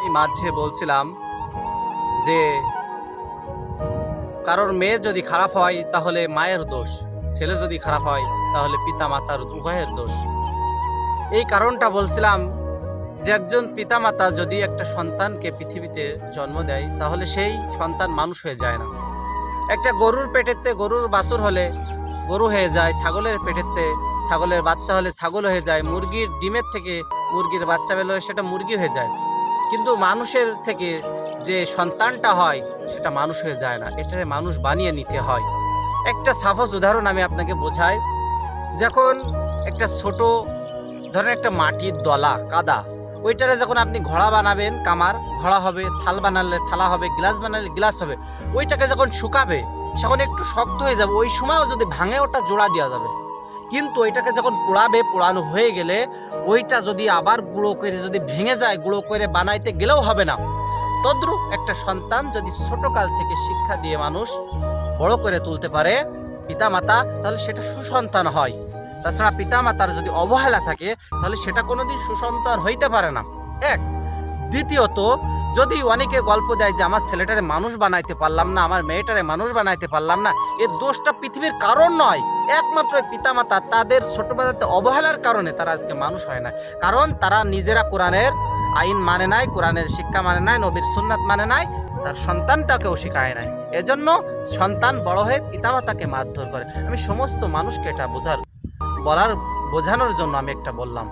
এই মাঝে বলছিলাম যে কারোর মেয়ে যদি খারাপ হয় তাহলে মায়ের দোষ, ছেলে যদি খারাপ হয় তাহলে পিতা মাতার উভয়ের দোষ। এই কারণটা বলছিলাম যে একজন পিতামাতা যদি একটা সন্তানকে পৃথিবীতে জন্ম দেয় তাহলে সেই সন্তান মানুষ হয়ে যায় না। একটা গরুর পেটেতে গরুর বাছুর হলে গরু হয়ে যায়, ছাগলের পেটেতে ছাগলের বাচ্চা হলে ছাগল হয়ে যায়, মুরগির ডিমের থেকে মুরগির বাচ্চা বের হলে সেটা মুরগি হয়ে যায়। কিন্তু মানুষের থেকে যে সন্তানটা হয় সেটা মানুষ হয়ে যায় না, এটারে মানুষ বানিয়ে নিতে হয়। একটা সাপোজ উদাহরণ আমি আপনাকে বোঝাই। যখন একটা ছোট ধরেন একটা মাটির দলা কাদা, ওইটারে যখন আপনি ঘোড়া বানাবেন কামার ঘোড়া হবে, থাল বানালে থালা হবে, গ্লাস বানালে গ্লাস হবে, ওইটাকে যখন শুকাবে তখন একটু শক্ত হয়ে যাবে, ওই সময়ও যদি ভাঙে ওটা জোড়া দেওয়া যাবে। কিন্তু ওইটাকে যখন পোড়াবে, পোড়ানো হয়ে গেলে ওইটা যদি আবার গুঁড়ো করে যদি ভেঙে যায়, গুঁড়ো করে বানাইতে গেলেও হবে না। তদ্রূপ একটা সন্তান যদি ছোটকাল থেকে শিক্ষা দিয়ে মানুষ বড় করে তুলতে পারে পিতামাতা, তাহলে সেটা সুসন্তান হয়। তাছাড়া পিতামাতার যদি অবহেলা থাকে তাহলে সেটা কোনোদিন সুসন্তান হইতে পারে না। এক, দ্বিতীয়ত যদি অনেকে গল্প দেয় যে আমার ছেলেটারে মানুষ বানাইতে পারলাম না, আমার মেয়েটারে মানুষ বানাইতে পারলাম না, এর দোষটা পৃথিবীর কারণ নয়, একমাত্র পিতামাতা তাদের ছোটবেলাতে অবহেলার কারণে তারা আজকে মানুষ হয় না। কারণ তারা নিজেরা কোরআনের আইন মানে নাই, কোরআনের শিক্ষা মানে নাই, নবীর সুন্নাত মানে নাই, তার সন্তানটাকেও শিখায় নাই। এজন্য সন্তান বড় হয়ে পিতামাতাকে মারধর করে। আমি সমস্ত মানুষকে এটা বোঝানোর জন্য আমি একটা বললাম।